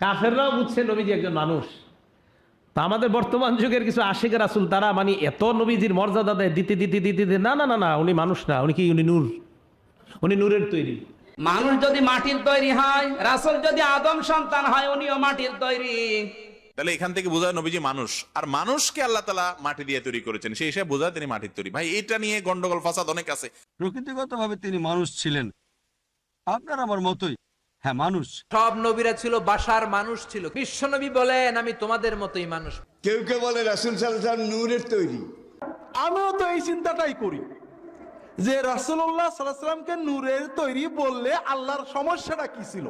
কাফেররাও বুঝছে নবীজি একজন মানুষ। তা আমাদের বর্তমান যুগের কিছু আশিক রাসূল তারা মানে এত নবীজির মর্যাদা দেয় দিতে দিতে দিতে দিতে, না না না না, উনি মানুষ না, উনি কি, উনি নূর, উনি নূরের তৈরি। মানুষ যদি মাটির তৈরি হয়, রাসূল যদি আদম সন্তান হয়, উনিও মাটির তৈরি। তাহলে এখান থেকে বোঝা নবীজি মানুষ, আর মানুষকে আল্লাহ তাআলা মাটি দিয়ে তৈরি করেছেন, সেই হিসাবে বোঝা তিনি মাটির তৈরি। ভাই এটা নিয়ে গন্ডগোল ফাসাদ অনেক আছে। প্রকৃতিগতভাবে তিনি মানুষ ছিলেন, আপনার আমার মতোই। হ্যাঁ, মানুষ। সব নবীরা ছিল বাশার, মানুষ ছিল। বিশ্ব নবী বলেন আমি তোমাদের মতোই মানুষ। কেউ কেউ বলে রাসূল সাল্লাল্লাহু আলাইহি ওয়াসাল্লাম নূরের তৈরি। আমিও তো এই চিন্তাটাই করি যে রাসূলুল্লাহ সাল্লাল্লাহু আলাইহি ওয়াসাল্লামকে নূরের তৈরি বললে আল্লাহর সমস্যাটা কি ছিল।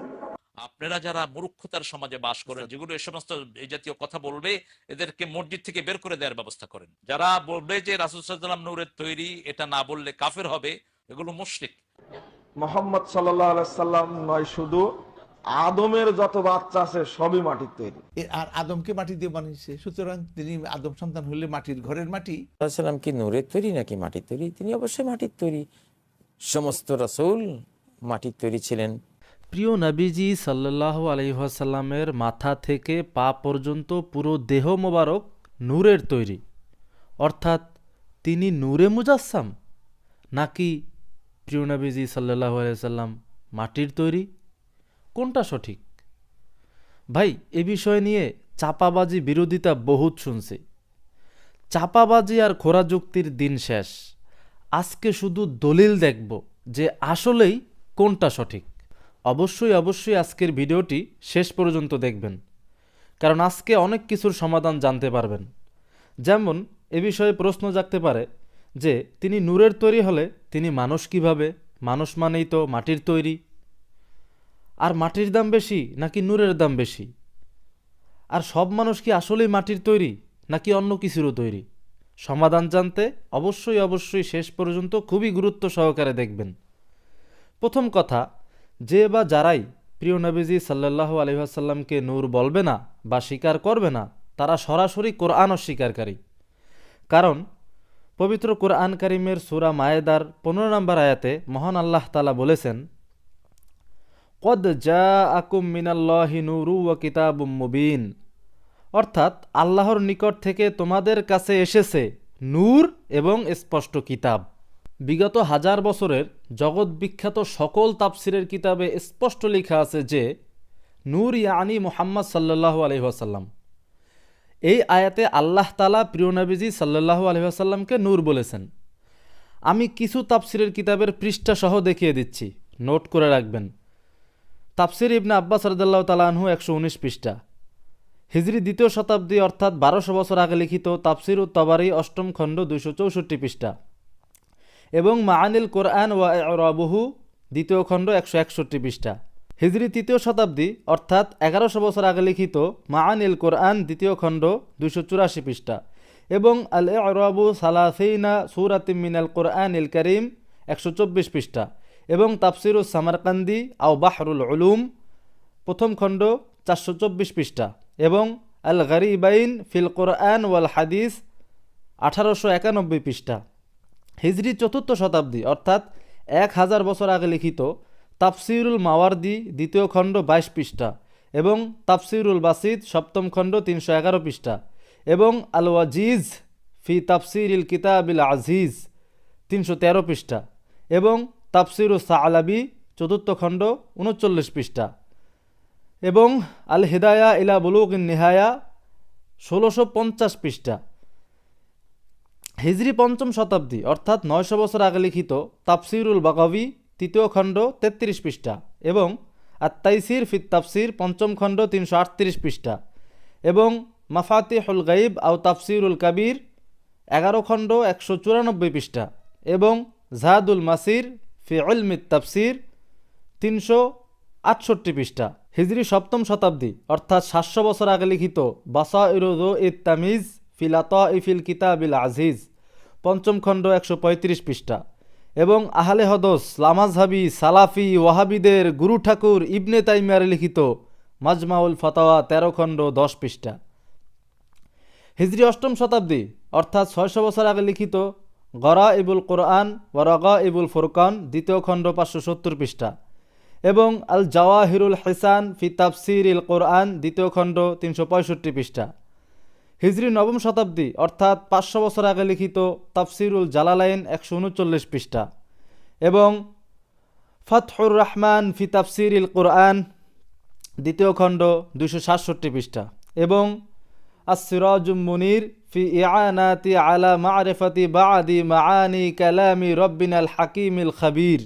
আপনারা যারা মূর্খতার সমাজে বাস করেন, যেগুলো এই সমস্ত এই জাতীয় কথা বলবে, এদেরকে মসজিদ থেকে বের করে দেওয়ার ব্যবস্থা করেন। যারা বলবে যে রাসূল সাল্লাল্লাহু আলাইহি ওয়াসাল্লাম নূরের তৈরি, এটা না বললে কাফের হবে, এগুলো মুশরিক। মুহাম্মদ সাল্লাল্লাহু আলাইহি সাল্লাম নয়, শুধু আদমের যত বাচ্চা আছে সবই মাটির তৈরি। আর আদমকে মাটি দিয়ে বানিয়েছে, সুতরাং তিনি আদম সন্তান হলে মাটির ঘরের মাটি। সাল্লাম কি নূরের তৈরি নাকি মাটির তৈরি? তিনি অবশ্যই মাটির তৈরি। সমস্ত রাসূল মাটির তৈরি ছিলেন। প্রিয় নবীজি সাল্লাল্লাহু আলাইহি ওয়াসাল্লামের মাথা থেকে পা পর্যন্ত পুরো দেহ মোবারক নূরের তৈরি, অর্থাৎ তিনি নূরে মুজাসসাম, নাকি প্রিয় নবীজি সাল্লাল্লাহু আলাইহি ওয়াসাল্লাম মাটির তৈরি? কোনটা সঠিক? ভাই, এ বিষয় নিয়ে চাপাবাজি বিরোধিতা বহুত শুনছি। চাপাবাজি আর খোরা যুক্তির দিন শেষ। আজকে শুধু দলিল দেখব যে আসলেই কোনটা সঠিক। অবশ্যই অবশ্যই আজকের ভিডিওটি শেষ পর্যন্ত দেখবেন, কারণ আজকে অনেক কিছুর সমাধান জানতে পারবেন। যেমন এ বিষয়ে প্রশ্ন জাগতে পারে যে তিনি নূরের তৈরি হলে তিনি মানুষ কিভাবে? মানুষ মানেই তো মাটির তৈরি। আর মাটির দাম বেশি নাকি নূরের দাম বেশি? আর সব মানুষ কি আসলেই মাটির তৈরি নাকি অন্য কিছুরও তৈরি? সমাধান জানতে অবশ্যই অবশ্যই শেষ পর্যন্ত খুবই গুরুত্ব সহকারে দেখবেন। প্রথম কথা, যে বা যারাই প্রিয় নবীজি সাল্লাল্লাহু আলাইহি ওয়াসাল্লামকে নূর বলবে না বা স্বীকার করবে না, তারা সরাসরি কোরআন অস্বীকারী। কারণ পবিত্র কোরআন কারীমের সূরা মায়েদার 15 নম্বর আয়াতে মহান আল্লাহ তাআলা বলেছেন, কদ জাআকুম মিনাল্লাহি নূরু ওয়া কিতাবুম মুবিন, অর্থাৎ আল্লাহর নিকট থেকে তোমাদের কাছে এসেছে নূর এবং স্পষ্ট কিতাব। বিগত হাজার বছরের জগৎ বিখ্যাত সকল তাফসিরের কিতাবে স্পষ্ট লেখা আছে যে নূর ইয়ানি মুহাম্মদ সাল্লাল্লাহু আলাইহি ওয়াসাল্লাম। এই আয়াতে আল্লাহ তাআলা প্রিয় নবীজি সাল্লাল্লাহু আলাইহি ওয়াসাল্লামকে নূর বলেছেন। আমি কিছু তাফসিরের কিতাবের পৃষ্ঠা সহ দেখিয়ে দিচ্ছি, নোট করে রাখবেন। তাফসির ইবনে আব্বাস রাদিয়াল্লাহু তাআলা আনহু 119 পৃষ্ঠা, হিজরি 2য় শতাব্দী অর্থাৎ 1200 বছর আগে লিখিত তাফসির উত-তাবারি 8ম খণ্ড 264 পৃষ্ঠা, এবং মাআনিল কোরআন ওয়া ইরাবুহু 2য় খণ্ড 161 পৃষ্ঠা, হিজরি 3য় শতাব্দী অর্থাৎ 1100 বছর আগে লিখিত মাআনিল কোরআন 2য় খণ্ড 284 পৃষ্ঠা, এবং আল ইরাবু সালাসিনা সূরাতিম মিনাল কোরআনিল কারীম 124 পৃষ্ঠা, এবং তাফসিরুস সামারকান্দি আও বাহরুল উলুম 1ম খণ্ড 424 পৃষ্ঠা, এবং আল গরিবাইন ফিল কোরআন ওয়াল হাদিস 1891 পৃষ্ঠা, হিজরি 4র্থ শতাব্দী অর্থাৎ 1000 বছর আগে লিখিত তাফসিরুল মাওয়ারদি 2য় খণ্ড 22 পৃষ্ঠা, এবং তাফসিরুল বাসিত 7ম খণ্ড 311 পৃষ্ঠা, এবং আল ওয়াজিজ ফি তাফসিরিল কিতাবিল আজিজ 313 পৃষ্ঠা, এবং তাফসিরুস সাআলাবি 4র্থ খণ্ড 39 পৃষ্ঠা, এবং আল হিদায়া ইলা বুলুগিন নিহায়া 1650 পৃষ্ঠা, হিজরি 5ম শতাব্দী অর্থাৎ 900 বছর আগে লিখিত তাফসিরুল বাগাবি 3য় খণ্ড 33 পৃষ্ঠা, এবং আত-তাইসির ফিত তাফসির 5ম খণ্ড 338 পৃষ্ঠা, এবং মাফাতিহুল গাইব আও তাফসিরুল কাবির 11 খণ্ড 194 পৃষ্ঠা, এবং জাদুল মাসির ফি ইলমিত তাফসির 368 পৃষ্ঠা, হিজরি 7ম শতাব্দী অর্থাৎ 700 বছর আগে লিখিত বাসাইরু যুইত তামিজ ফি লাতাইফিল কিতাবিল আজিজ 5ম খণ্ড 135 পৃষ্ঠা, এবং আহলে হদস লামাজহাবি সালাফি ওয়াহাবিদের গুরু ঠাকুর ইবনে তাইমিয়ার লিখিত মাজমাউল ফাতাওয়া 13 খণ্ড 10 পৃষ্ঠা, হিজরি 8ম শতাব্দী অর্থাৎ 600 বছর আগে লিখিত গরাইবুল কোরআন ওয়া রাগাইবুল ফুরকান 2য় খণ্ড 570 পৃষ্ঠা, এবং আল জাওয়াহিরুল হিসান ফি তাফসিরিল কোরআন দ্বিতীয় খণ্ড 365 পৃষ্ঠা। হিজরি নবম শতাব্দী অর্থাৎ 500 বছর আগে লিখিত তাফসিরুল জালালাইন 139 পৃষ্ঠা এবং ফাতহুর রহমান ফি তাফসিরিল কোরআন দ্বিতীয় খণ্ড 267 পৃষ্ঠা এবং আস-সিরাজুম মুনির ফি ইআনাতি আলা মা'রিফাতি বা'দি মাআনি কালামি রব্বিনাল হাকিমিল খাবীর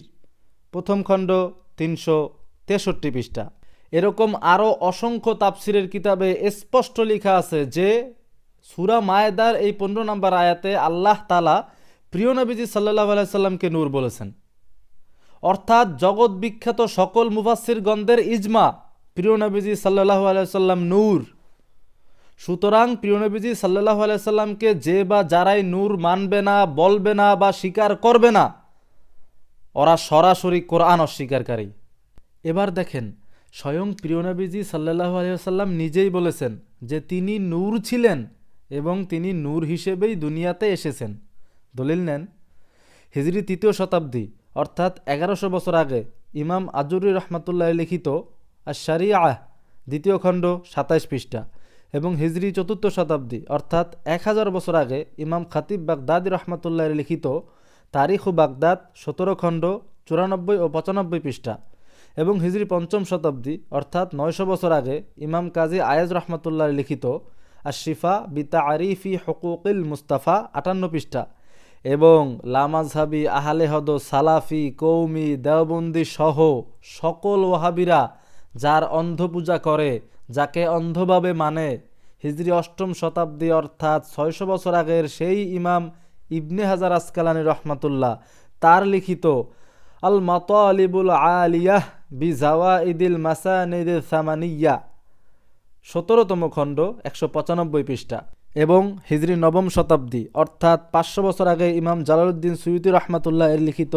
প্রথম খণ্ড 363 পৃষ্ঠা। এরকম আরও অসংখ্য তাফসিরের কিতাবে স্পষ্ট লেখা আছে যে সূরা মায়েদার এই 15 নম্বর আয়াতে আল্লাহ তাআলা প্রিয় নবীজি সাল্লাল্লাহু আলাইহি সাল্লামকে নূর বলেছেন, অর্থাৎ জগৎ বিখ্যাত সকল মুফাসসিরগণদের ইজমা প্রিয় নবীজি সাল্লাল্লাহু আলাইহি সাল্লাম নূর। সুতরাং প্রিয় নবীজি সাল্লাল্লাহু আলাইহি সাল্লামকে যে বা যারাই নূর মানবে না, বলবে না বা স্বীকার করবে না, ওরা সরাসরি কোরআন অস্বীকারী। এবার দেখেন, স্বয়ং প্রিয় নবীজি সাল্লাল্লাহু আলাইহি সাল্লাম নিজেই বলেছেন যে তিনি নূর ছিলেন এবং তিনি নূর হিসেবেই দুনিয়াতে এসেছেন। দলিল নেন, হিজরি 3য় শতাব্দী অর্থাৎ 1100 বছর আগে ইমাম আজুরি রহমাতুল্লাহ লিখিত আশ-শারিআহ দ্বিতীয় খণ্ড 27 পৃষ্ঠা এবং হিজরি 4র্থ শতাব্দী অর্থাৎ 1000 বছর আগে ইমাম খাতিব বাগদাদি রহমাতুল্লাহ লিখিত তারিখ বাগদাদ 17 খণ্ড 94 ও 95 পৃষ্ঠা এবং হিজরি 5ম শতাব্দী অর্থাৎ 900 বছর আগে ইমাম কাজী আয়াজ রহমাতুল্লাহ লিখিত আশ-শিফা বিতারিফি হুকুকিল মুস্তাফা 58 পৃষ্ঠা এবং লামাজহাবি আহলে হদ সালাফি কৌমি দেওবন্দি সহ সকল ওয়াহাবিরা যার অন্ধ পূজা করে, যাকে অন্ধভাবে মানে, হিজরি 8ম শতাব্দী অর্থাৎ 600 বছর আগের সেই ইমাম ইবনে হাজার আসকালানি রহমাতুল্লাহ তার লিখিত আল মাতালিবুল আলিয়াহ বি জাওয়াইদিল মাসানিদিল সামানিয়া 17তম খণ্ড 195 পৃষ্ঠা এবং হিজরি 9ম শতাব্দী অর্থাৎ 500 বছর আগে ইমাম জালালউদ্দিন সুয়ুতি রহমাতুল্লাহ এর লিখিত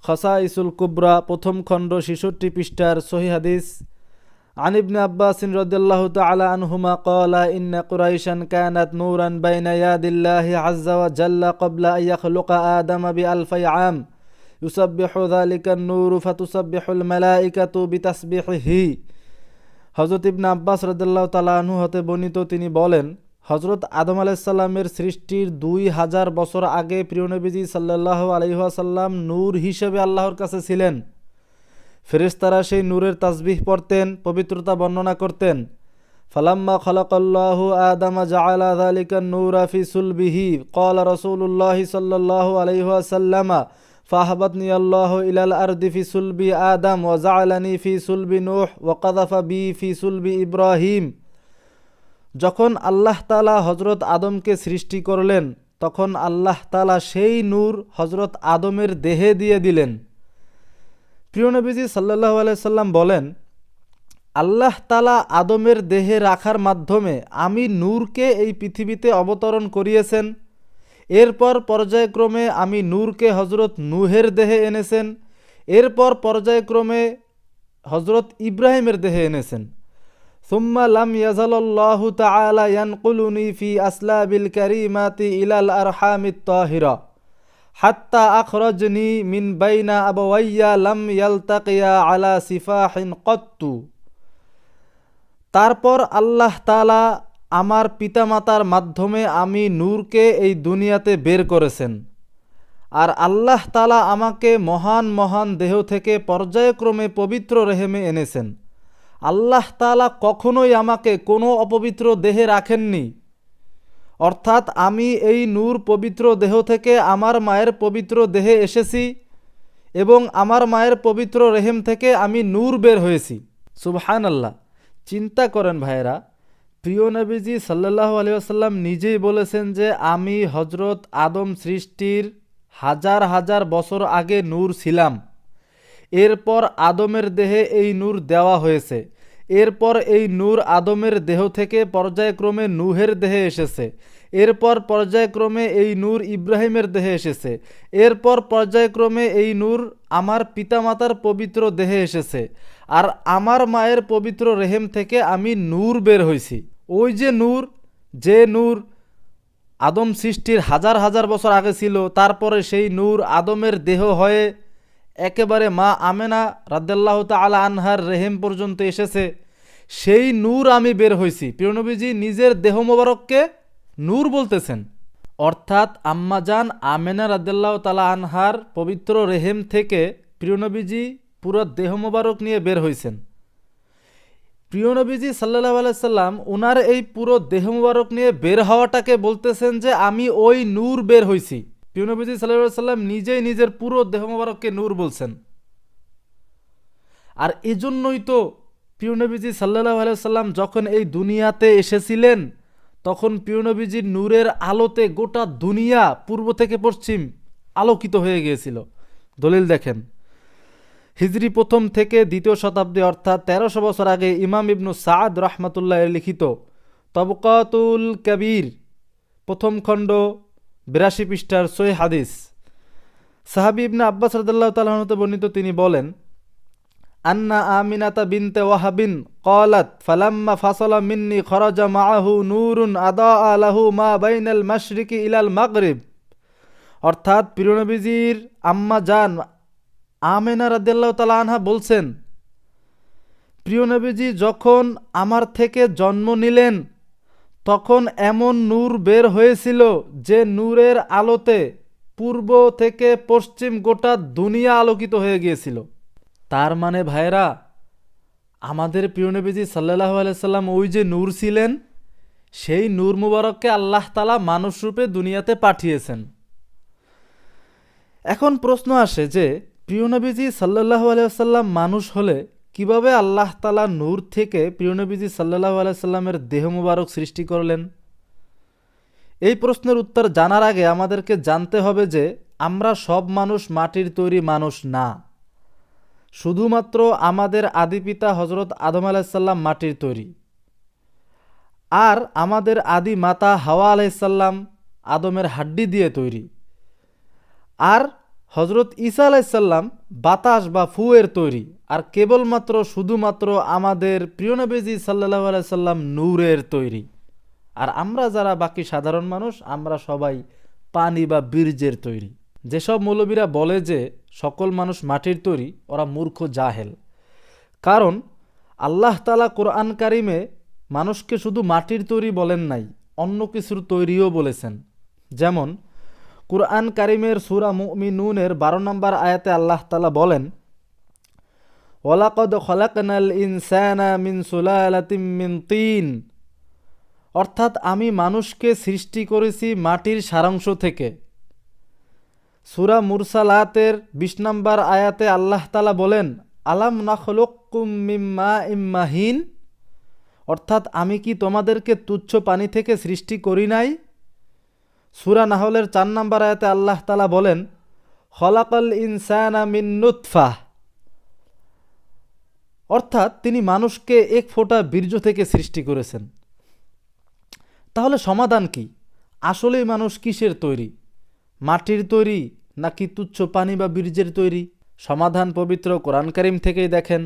খসাইসুল কুবরা প্রথম খণ্ড 66 পৃষ্ঠার সহিহ হাদিস عن ابن عباس رضي الله تعالى عنهما قال إن قريشا كانت نورا بين يد الله عز وجل قبل أن يخلق آدم ب1000 عام يسبح ذلك النور فتسبح الملائكة بتسبيحه। হযরত ইবনে আব্বাস রাদিয়াল্লাহু তাআলা আনহু হতে বর্ণিত, তিনি বলেন, হযরত আদম আলাইহিস সালামের সৃষ্টির 2000 বছর আগে প্রিয় নবীজি সাল্লাল্লাহু আলাইহি ওয়াসাল্লাম নূর হিসেবে আল্লাহর কাছে ছিলেন। ফেরেশতারা সেই নূরের তাসবিহ পড়তেন, পবিত্রতা বর্ণনা করতেন। ফালাম্মা খালাকাল্লাহু আদামা জাআলা যালিকা নূরা ফি সুলবিহি ক্বালা রাসূলুল্লাহি সাল্লাল্লাহু আলাইহি ওয়াসাল্লাম ফাহাবাতনি আল্লাহু ইলাল আরদি ফি সুলবি আদম ওয়া জাআলানি ফি সুলবি নূহ ওয়া কাযাফা বি ফি সুলবি ইব্রাহিম। যখন আল্লাহ তাআলা হযরত আদমকে সৃষ্টি করলেন তখন আল্লাহ তাআলা সেই নূর হযরত আদমের দেহে দিয়ে দিলেন। প্রিয় নবীজি সাল্লাল্লাহু আলাইহি সাল্লাম বলেন, আল্লাহ তাআলা আদমের দেহে রাখার মাধ্যমে আমি নূরকে এই পৃথিবীতে অবতরণ করিয়েছেন। এরপর পর্যায়ক্রমে আমি নূরকে হযরত নূহের দেহে এনেছেন, এরপর পর্যায়ক্রমে হযরত ইব্রাহিমের দেহে এনেছেন। সুম্মা লাম ইয়াজালাল্লাহু তাআলা ইয়ানকুলুনি ফি আসলাবিল কারীমাতি ইলাল আরহামিত তাহিরা হাত্তা আখরাজনি মিন বাইনা আবাওয়াইয়া লাম ইয়ালতাকিয়া আলা সিফাহিন কত্তু। তারপর আল্লাহ তাআলা আমার পিতামাতার মাধ্যমে আমি নূরকে এই দুনিয়াতে বের করেছেন, আর আল্লাহ তাআলা আমাকে মহান মহান দেহ থেকে পর্যায়ক্রমে পবিত্র রেহেমে এনেছেন। আল্লাহ তাআলা কখনোই আমাকে কোনো অপবিত্র দেহে রাখেননি, অর্থাৎ আমি এই নূর পবিত্র দেহ থেকে আমার মায়ের পবিত্র দেহে এসেছি এবং আমার মায়ের পবিত্র রেহেম থেকে আমি নূর বের হয়েছি। সুবহানাল্লাহ। চিন্তা করেন ভাইয়েরা, প্রিয় নবীজি সাল্লাল্লাহু আলাইহি ওয়াসাল্লাম নিজেই বলেছেন যে আমি হযরত আদম সৃষ্টির হাজার হাজার বছর আগে নূর ছিলাম, এরপর আদমের দেহে এই নূর দেওয়া হয়েছে, এরপর এই নূর আদমের দেহ থেকে পর্যায়ক্রমে নূহের দেহে এসেছে, এরপর পর্যায়ক্রমে এই নূর ইব্রাহিমের দেহে এসেছে, এরপর পর্যায়ক্রমে এই নূর আমার পিতামাতার পবিত্র দেহে এসেছে, আর আমার মায়ের পবিত্র রেহেম থেকে আমি নূর বের হয়েছি। ওই যে নূর, যে নূর আদম সৃষ্টির হাজার হাজার বছর আগে ছিল, তারপরে সেই নূর আদমের দেহ হয়ে একেবারে মা আমেনা রাদিয়াল্লাহু তাআলা আনহার রেহেম পর্যন্ত এসেছে, সেই নূর আমি বের হয়েছি। প্রিয় নবীজি নিজের দেহ মোবারককে নূর বলতেছেন, অর্থাৎ আম্মাজান আমেনা রাদিয়াল্লাহু তাআলা আনহার পবিত্র রেহেম থেকে প্রিয় নবীজি পুরো দেহ মোবারক নিয়ে বের হয়েছেন। প্রিয় নবীজি সাল্লাল্লাহু আলাইহি সাল্লাম ওনার এই পুরো দেহ মোবারক নিয়ে বের হওয়াটাকে বলতেছেন যে আমি ওই নূর বের হইছি। প্রিয় নবীজি সাল্লাল্লাহু আলাইহি সাল্লাম নিজেই নিজের পুরো দেহ মোবারককে নূর বলছেন। আর এজন্যই তো প্রিয় নবীজি সাল্লাল্লাহু আলাইহি সাল্লাম যখন এই দুনিয়াতে এসেছিলেন তখন প্রিয় নবীজির নূরের আলোতে গোটা দুনিয়া পূর্ব থেকে পশ্চিম আলোকিত হয়ে গিয়েছিল। দলিল দেখেন, হিজরি প্রথম থেকে দ্বিতীয় শতাব্দী অর্থাৎ 1300 বছর আগে ইমাম ইবনু সাদ রহমাতুল্লাহ এর লিখিত তবকাতুল কবির প্রথম খণ্ড 82 পৃষ্ঠার সহিহ হাদিস সাহাবী ইবনে আব্বাস রাদিয়াল্লাহু তাআলা আনহু হতে বর্ণিত, তিনি বলেন আন্না আমিনাতা বিনতে ওয়াহাবিন ক্বালাত ফালাম্মা ফাসালা মিন্নি খরাজা মাআহু নূরুন আদাআ লাহু মা বাইনাল মাশরিকি ইলাল মাগরিব। অর্থাৎ প্রিয় নবীজির আম্মা জান আমেনা রাদিয়াল্লাহু তাআলা আনহা বলছেন, প্রিয় নবীজি যখন আমার থেকে জন্ম নিলেন তখন এমন নূর বের হয়েছিল যে নূরের আলোতে পূর্ব থেকে পশ্চিম গোটা দুনিয়া আলোকিত হয়ে গিয়েছিল। তার মানে ভাইরা, আমাদের প্রিয় নবীজি সাল্লাল্লাহু আলাইহি সাল্লাম ওই যে নূর ছিলেন, সেই নূর মুবারককে আল্লাহ তাআলা মানুষ রূপে দুনিয়াতে পাঠিয়েছেন। এখন প্রশ্ন আসে যে প্রিয় নবীজি সাল্লাল্লাহু আলাইহি সাল্লাম মানুষ হলে কিভাবে আল্লাহ তাআলা নূর থেকে প্রিয় নবীজি সাল্লাল্লাহু আলাইহি সাল্লামের দেহ মুবারক সৃষ্টি করলেন? এই প্রশ্নের উত্তর জানার আগে আমাদেরকে জানতে হবে যে আমরা সব মানুষ মাটির তৈরি মানুষ না। শুধুমাত্র আমাদের আদি পিতা হযরত আদম আলাইহিস সালাম মাটির তৈরি, আর আমাদের আদি মাতা হাওয়া আলাইহিস সালাম আদমের হাড্ডি দিয়ে তৈরি, আর হযরত ঈসা আলাইহিস সালাম বাতাস বা ফুয়ের তৈরি, আর কেবলমাত্র শুধুমাত্র আমাদের প্রিয় নবীজি সাল্লাল্লাহু আলাইহি সাল্লাম নূরের তৈরি। আর আমরা যারা বাকি সাধারণ মানুষ, আমরা সবাই পানি বা বীর্যের তৈরি। যেসব মৌলবীরা বলে যে সকল মানুষ মাটির তৈরি, ওরা মূর্খ জাহেল। কারণ আল্লাহ তাআলা কোরআন কারিমে মানুষকে শুধু মাটির তৈরি বলেন নাই, অন্য কিছুর তৈরিও বলেছেন। যেমন কুরআন কারিমের সূরা মুমিনুনের 12 নম্বর আয়াতে আল্লাহ তাআলা বলেন, ওয়ালাকাদ খলাকনাল ইনসানা মিন সুলালাতিম মিন তিন। অর্থাৎ আমি মানুষকে সৃষ্টি করেছি মাটির সারাংশ থেকে। সূরা মুরসালাতের 20 নম্বর আয়াতে আল্লাহ তাআলা বলেন, আলাম নাখলুকুম মিন মাইম মাহিন। অর্থাৎ আমি কি তোমাদেরকে তুচ্ছ পানি থেকে সৃষ্টি করি নাই? সূরা নাহলের 4 নম্বর আয়াতে আল্লাহ তাআলা বলেন, খলাকাল ইনসানা মিন নুতফাহ। অর্থাৎ তিনি মানুষকে এক ফোঁটা বীর্য থেকে সৃষ্টি করেছেন। তাহলে সমাধান কি? আসলেই মানুষ কিসের তৈরি? মাটির তৈরি নাকি তুচ্ছ পানি বা বীর্যের তৈরি? সমাধান পবিত্র কোরআন কারিম থেকেই দেখেন।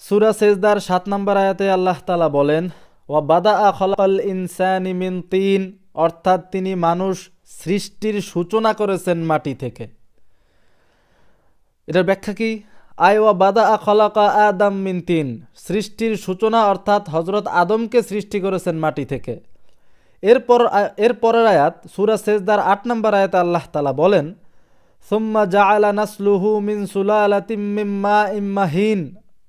সূরা সেজদার 7 নম্বর আয়াতে আল্লাহ তাআলা বলেন, ওয়া বাদাআ খলাকাল ইনসানি মিন তিন। অর্থাৎ তিনি মানুষ সৃষ্টির সূচনা করেছেন মাটি থেকে। এটার ব্যাখ্যা কি? ওয়া বাদাআ খলাকা আদম মিন তিন। সৃষ্টির সূচনা অর্থাৎ হযরত আদমকে সৃষ্টি করেছেন মাটি থেকে। এরপরের আয়াত সূরা সেজদার 8 নম্বর আয়াতে আল্লাহ তাআলা বলেন, সুম্মা জাআলা নাসলুহু মিন সুলালাতিম মিন মাইম মাহিন।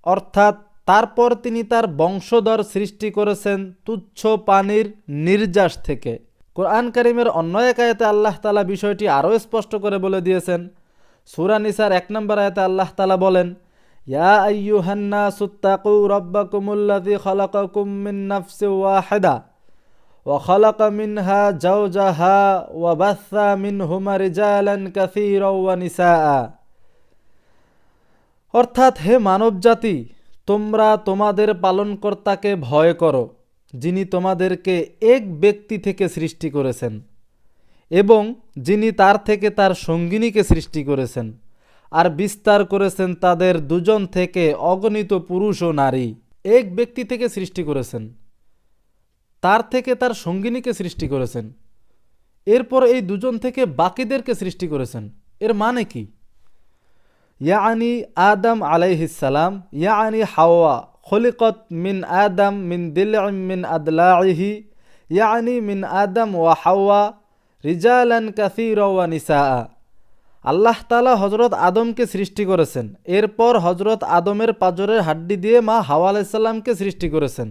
অর্থাৎ তারপর তিনি তার বংশধর সৃষ্টি করেছেন তুচ্ছ পানির নির্যাস থেকে। কোরআন কারিমের অন্য এক আয়াতে আল্লাহ তাআলা বিষয়টি আরও স্পষ্ট করে বলে দিয়েছেন। সূরা নিসার 1 নম্বর আয়াতে আল্লাহ তাআলা বলেন, ইয়া আইয়ুহান নাসুত্তাকু রাব্বাকুমুল্লাযী খালাকাকুম মিন নাফসিন ওয়াহিদা ওয়া খালাকা মিনহা যাওজাহা ওয়া বাসসা মিনহুমা রিজালান কাসীরান ওয়া নিসাআ। অর্থাৎ হে মানবজাতি, তোমরা তোমাদের পালনকর্তাকে ভয় করো, যিনি তোমাদেরকে এক ব্যক্তি থেকে সৃষ্টি করেছেন এবং যিনি তার থেকে তার সঙ্গিনীকে সৃষ্টি করেছেন, আর বিস্তার করেছেন তাদের দুজন থেকে অগণিত পুরুষ ও নারী। এক ব্যক্তি থেকে সৃষ্টি করেছেন, তার থেকে তার সঙ্গিনীকে সৃষ্টি করেছেন, এরপর এই দুজন থেকে বাকিদেরকে সৃষ্টি করেছেন। এর মানে কি? ইয়ানি আদম আলাইহিস সালাম ইয়ানি হাওয়া খলিকত মিন আদম মিন দিলইম মিন আদলাইহি ইয়ানি মিন আদম ওয়া হাওয়া রিজালান কাসীরা ওয়া নিসাআ। আল্লাহ তাআলা হযরত আদমকে সৃষ্টি করেছেন, এরপর হযরত আদমের পাঁজরের হাড্ডি দিয়ে মা হাওয়া আলাইহিস সালামকে সৃষ্টি করেছেন,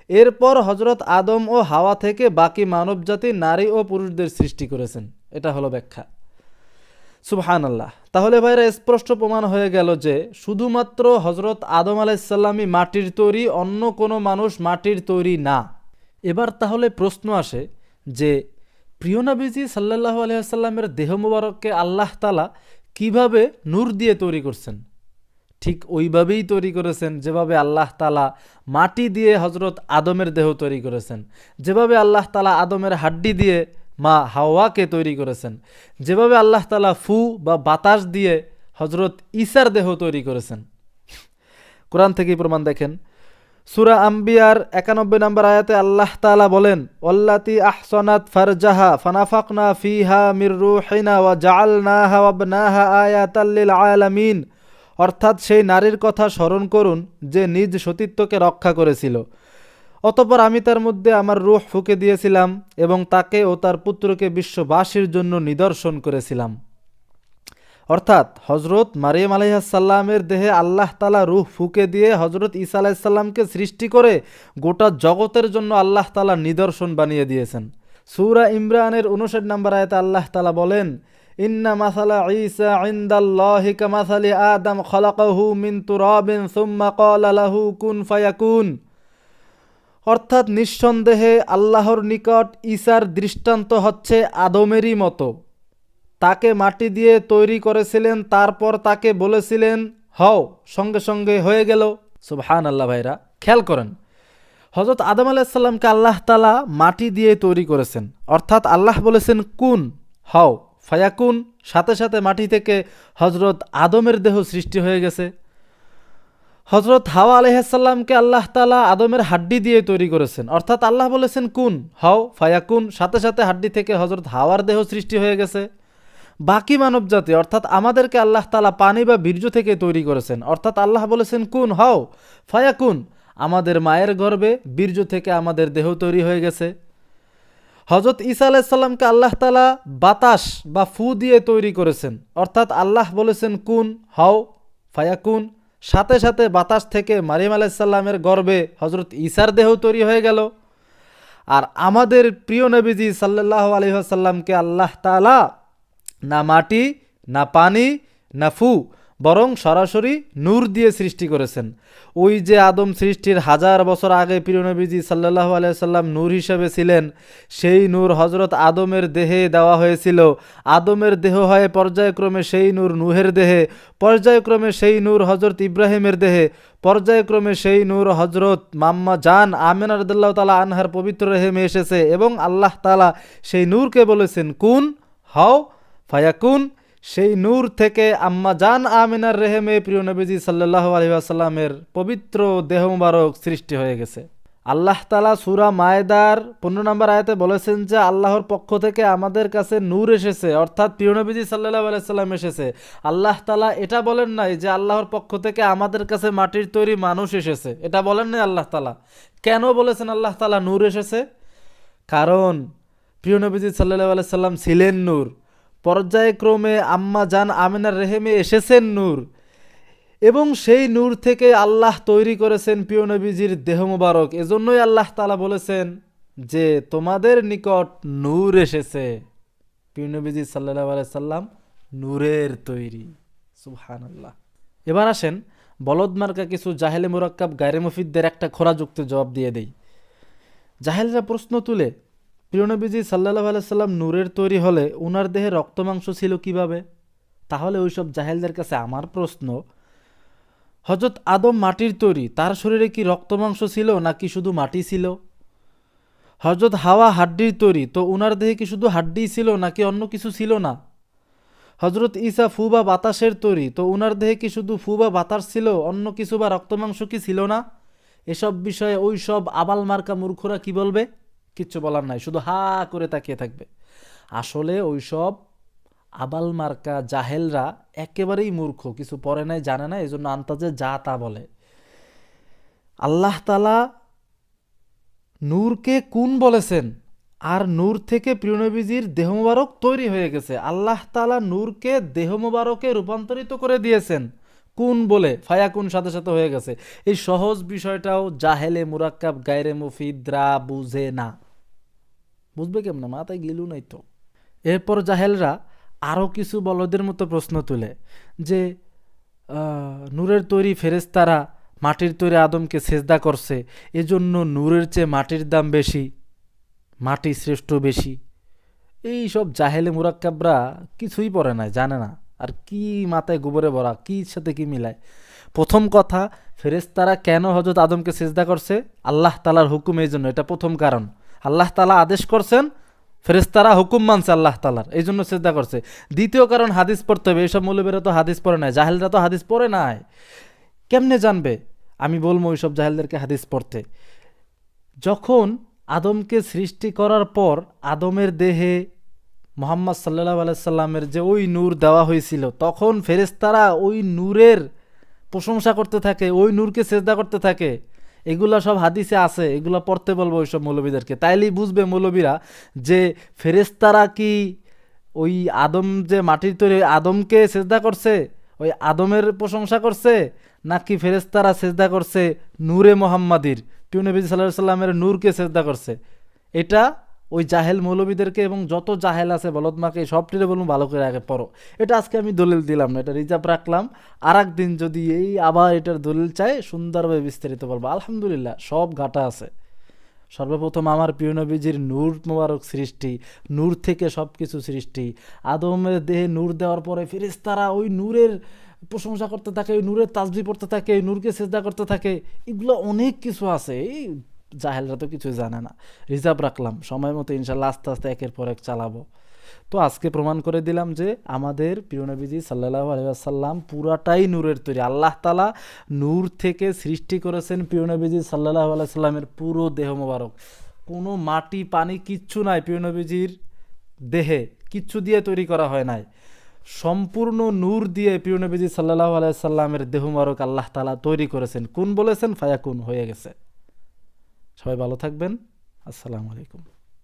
এরপর হযরত আদম ও হাওয়া থেকে বাকি মানবজাতি নারী ও পুরুষদের সৃষ্টি করেছেন। এটা হলো ব্যাখ্যা। সুবহানাল্লাহ। তাহলে ভাইরা স্পষ্ট প্রমাণ হয়ে গেল যে শুধুমাত্র হযরত আদম আলাইহিস সালামই মাটির তৈরি, অন্য কোনো মানুষ মাটির তৈরি না। এবার তাহলে প্রশ্ন আসে যে প্রিয় নবীজি সাল্লাল্লাহু আলাইহি ওয়াসাল্লামের দেহ মোবারককে আল্লাহ তাআলা কিভাবে নূর দিয়ে তৈরি করছেন? ঠিক ওইভাবেই তৈরি করেছেন যেভাবে আল্লাহ তাআলা মাটি দিয়ে হযরত আদমের দেহ তৈরি করেছেন, যেভাবে আল্লাহ তাআলা আদমের হাড্ডি দিয়ে মা হাওয়াকে তৈরি করেছেন, যেভাবে আল্লাহ তাআলা ফু বা বাতাস দিয়ে হযরত ঈসার দেহ তৈরি করেছেন। কোরআন থেকেই প্রমাণ দেখেন, সূরা আম্বিয়ার 91 নম্বর আয়াতে আল্লাহ তাআলা বলেন, ওয়াল্লাতি আহসানাত ফারজাহা ফানাফাকনা ফিহা মির রূহিনা ওয়া জাআলনাহা ওয়া ইবনাহা আয়াতাল লিল আলামিন। অর্থাৎ সেই নারীর কথা স্মরণ করুন যে নিজ সতীত্বকে রক্ষা করেছিল, অতঃপর আমি তার মধ্যে আমার রূহ ফুঁকে দিয়েছিলাম এবং তাকে ও তার পুত্রকে বিশ্ববাসীর জন্য নিদর্শন করেছিলাম। অর্থাৎ হযরত মারিয়াম আলাইহিস সালামের দেহে আল্লাহ তাআলা রূহ ফুঁকে দিয়ে হযরত ঈসা আলাইহিস সালামকে সৃষ্টি করে গোটা জগতের জন্য আল্লাহ তাআলা নিদর্শন বানিয়ে দিয়েছেন। সূরা ইমরানের 59 নম্বর আয়াতে আল্লাহ তাআলা বলেন, ইন্না মাসালা ঈসা ইনদাল্লাহি কামাসালি আদম খলাকাহু মিন তুরাবিন সুম্মা ক্বালা লাহু কুন ফায়াকুন। অর্থাৎ নিঃসন্দেহে আল্লাহর নিকট ঈসার দৃষ্টান্ত হচ্ছে আদমেরই মতো। তাকে মাটি দিয়ে তৈরি করেছিলেন, তারপর তাকে বলেছিলেন হও, সঙ্গে সঙ্গে হয়ে গেল। সুবহানাল্লাহ। ভাইরা খেয়াল করেন, হযরত আদম আলাইহিস সালামকে আল্লাহ তাআলা মাটি দিয়ে তৈরি করেছেন, অর্থাৎ আল্লাহ বলেছেন কুন, হও, ফায়াকুন, সাথে সাথে মাটি থেকে হযরত আদমের দেহ সৃষ্টি হয়ে গেছে। হযরত হাওয়া আলাইহিস সালামকে আল্লাহ তাআলা আদমের হাড্ডি দিয়ে তৈরি করেছেন, অর্থাৎ আল্লাহ বলেছেন কুন, হও, ফায়াকুন, সাথে সাথে হাড্ডি থেকে হযরত হাওয়ার দেহ সৃষ্টি হয়ে গেছে। বাকি মানবজাতি অর্থাৎ আমাদেরকে আল্লাহ তাআলা পানি বা বীর্য থেকে তৈরি করেছেন, অর্থাৎ আল্লাহ বলেছেন কুন, হও, ফায়াকুন, আমাদের মায়ের গর্ভে বীর্য থেকে আমাদের দেহ তৈরি হয়ে গেছে। হযরত ঈসা আলাইহিস সালামকে আল্লাহ তাআলা বাতাস বা ফু দিয়ে তৈরি করেছেন, অর্থাৎ আল্লাহ বলেছেন কুন, হও, ফায়াকুন, সাথে সাথে বাতাস থেকে মারিয়াম আলাইহিস সালামের গর্ভে হযরত ঈসার দেহ তৈরি হয়ে গেল। আর আমাদের প্রিয় নবীজি সাল্লাল্লাহু আলাইহি ওয়াসাল্লামকে আল্লাহ তাআলা না মাটি, না পানি, না ফু, বরং সরাসরি নূর দিয়ে সৃষ্টি করেছেন। ওই যে আদম সৃষ্টির 1000 বছর আগে প্রিয় নবীজি সাল্লাল্লাহু আলাইহি ওয়াসাল্লাম নূর হিসেবে ছিলেন, সেই নূর হযরত আদমের দেহে দেওয়া হয়েছিল। আদমের দেহ হয় পর্যায়ক্রমে সেই নূর নূহের দেহে, পর্যায়ক্রমে সেই নূর হযরত ইব্রাহিমের দেহে, পর্যায়ক্রমে সেই নূর হযরত মাম্মা জান আমিনা রাদিয়াল্লাহু তাআলা আনহার পবিত্র রেহেমে এসেছে এবং আল্লাহ তাআলা সেই নূরকে বলেছেন কুন, হও, ফায়াকুন। সেই নূর থেকে আম্মা জান আমিনার রেহেমে প্রিয় নবীজি সাল্লাল্লাহু আলাইহি ওয়াসাল্লামের পবিত্র দেহ মুবারক সৃষ্টি হয়ে গেছে। আল্লাহ তাআলা সূরা মায়েদার 15 নম্বর আয়াতে বলেছেন যে আল্লাহর পক্ষ থেকে আমাদের কাছে নূর এসেছে, অর্থাৎ প্রিয় নবীজি সাল্লাল্লাহু আলাইহি ওয়াসাল্লাম এসেছে। আল্লাহ তাআলা এটা বলেন নাই যে আল্লাহর পক্ষ থেকে আমাদের কাছে মাটির তৈরি মানুষ এসেছে, এটা বলেন নাই আল্লাহ তাআলা। কেন বলেছেন আল্লাহ তাআলা নূর এসেছে? কারণ প্রিয় নবীজি সাল্লাল্লাহু আলাইহি ওয়াসাল্লাম ছিলেন নূর, পর্যায়ক্রমে আম্মা জান আমিনার রেহেমে এসেছেন নূর, এবং সেই নূর থেকে আল্লাহ তৈরি করেছেন প্রিয় নবীজির দেহ মুবারক। এজন্যই আল্লাহ তাআলা বলেছেন যে তোমাদের নিকট নূর এসেছে। প্রিয় নবীজি সাল্লাল্লাহু আলাইহি সাল্লাম নূরের তৈরি। সুবহানাল্লাহ। এবার আসেন বলদ মার্কা কিছু জাহেলে মুরাক্কাব গায়রে মুফিদদের একটা খোরা যুক্তি জবাব দিয়ে দেই। জাহেলরা প্রশ্ন তুলে, প্রিয় নবীজি সাল্লাল্লাহু আলাইহি সাল্লাম নূরের তৈরি হলে উনার দেহে রক্ত মাংস ছিল কিভাবে? তাহলে ওইসব জাহেলদের কাছে আমার প্রশ্ন, হযরত আদম মাটির তৈরি, তার শরীরে কি রক্ত মাংস ছিল নাকি শুধু মাটি ছিল? হযরত হাওয়া হাড্ডির তৈরি, তো উনার দেহে কি শুধু হাড্ডি ছিল নাকি অন্য কিছু ছিল না? হযরত ঈসা ফু বা বাতাসের তৈরি, তো উনার দেহে কি শুধু ফু বা বাতাস ছিল, অন্য কিছু বা রক্ত মাংস কি ছিল না? এসব বিষয়ে ওই সব আবাল মার্কা মূর্খরা কি বলবে? কিচ্ছু বলার নাই, শুধু হা করে তাকিয়ে থাকবে। আসলে ওইসব আবাল মার্কা জাহেলরা একেবারেই মূর্খ, কিছু পড়ে নাই, জানে না, এই জন্য আন্তাজে যা তা বলে। আল্লাহ তাআলা নূরকে কুন বলেছেন, আর নূর থেকে প্রিয় নবীজির দেহ মোবারক তৈরি হয়ে গেছে। আল্লাহ তাআলা নূরকে দেহ মোবারকে রূপান্তরিত করে দিয়েছেন কুন বলে, ফায়াকুন সাথে সাথে হয়ে গেছে। এই সহজ বিষয়টাও জাহেলে মুরাক্কাব গায়রে মুফিদরা বুঝে না। বুঝবে কেমন, মাথায় গিলু নাই তো। এরপর জাহেলরা আরও কিছু বলদের মতো প্রশ্ন তুলে যে নূরের তৈরি ফেরেশতারা মাটির তৈরি আদমকে সেজদা করছে, এজন্য নূরের চেয়ে মাটির দাম বেশি, মাটি শ্রেষ্ঠ বেশি। এই সব জাহেলে মুরাক্কাবরা কিছুই পড়ে না, জানে না, আর কি মাথায় গোবরে ভরা, কি সাথে কি মিলায়। প্রথম কথা, ফেরেশতারা কেন হযরত আদমকে সেজদা করছে? আল্লাহ তাআলার হুকুম, এই জন্য। এটা প্রথম কারণ। আল্লাহ তাআলা আদেশ করছেন, ফেরেশতারা হুকুম মানছে আল্লাহ তাআলার, এই জন্য সেজদা করছে। দ্বিতীয় কারণ, হাদিস পড়তে হবে। এইসব মৌলবীরা তো হাদিস পড়ে নাই, জাহেলরা তো হাদিস পড়ে নাই, কেমনে জানবে? আমি বলবো ওইসব জাহেলদেরকে হাদিস পড়তে। যখন আদমকে সৃষ্টি করার পর আদমের দেহে মুহাম্মদ সাল্লাল্লাহু আলাইহি সাল্লামের যে ওই নূর দেওয়া হয়েছিল, তখন ফেরেশতারা ওই নূরের প্রশংসা করতে থাকে, ওই নূরকে সেজদা করতে থাকে। এগুলা সব হাদিসে আছে, এগুলা পড়তে বলবো ওইসব মৌলবীদেরকে। তাইলেই বুঝবে মৌলবীরা যে ফেরেশতারা কি ওই আদম যে মাটির তৈরি আদমকে সেজদা করছে, ওই আদমের প্রশংসা করছে, নাকি ফেরেশতারা সেজদা করছে নূরে মুহাম্মাদির, প্রিয় নবী সাল্লাল্লাহু আলাইহি সাল্লামের নূরকে সেজদা করছে। এটা ওই জাহেল মৌলবীদেরকে এবং যত জাহেল আছে বলদমাকে সবটিরে বলুন ভালো করে আগে পড়ো। এটা আজকে আমি দলিল দিলাম না, এটা রিজার্ভ রাখলাম। আর একদিন যদি এই আবার এটার দলিল চাই, সুন্দরভাবে বিস্তারিত বলবো। আলহামদুলিল্লাহ সব ঘাটা আছে। সর্বপ্রথম আমার প্রিয় নবীজির নূর মোবারক সৃষ্টি, নূর থেকে সব কিছু সৃষ্টি। আদমের দেহে নূর দেওয়ার পরে ফেরেশতারা ওই নূরের প্রশংসা করতে থাকে, ওই নূরের তাসবিহ পড়তে থাকে, ওই নূরকে সেজদা করতে থাকে। এগুলো অনেক কিছু আছে, এই জাহেলরা তো কিছু জানে না। রিজার্ভ রাখলাম, সময় মতো ইনশাল্লাহ আস্তে আস্তে একের পর এক চালাবো। তো আজকে প্রমাণ করে দিলাম যে আমাদের প্রিয় নবীজি সাল্লাল্লাহু আলাইহি ওয়াসাল্লাম পুরাটাই নূরের তৈরি। আল্লাহ তাআলা নূর থেকে সৃষ্টি করেছেন প্রিয় নবীজি সাল্লাল্লাহু আলাইহি সাল্লামের পুরো দেহ মোবারক। কোনো মাটি পানি কিচ্ছু নাই প্রিয় নবীজির দেহে, কিচ্ছু দিয়ে তৈরি করা হয় নাই। সম্পূর্ণ নূর দিয়ে প্রিয় নবীজি সাল্লাল্লাহু আলাইহি সাল্লামের দেহ মোবারক আল্লাহ তাআলা তৈরি করেছেন। কোন বলেছেন, ফায়াকুন হয়ে গেছে। সবাই ভালো থাকবেন। আসসালামু আলাইকুম।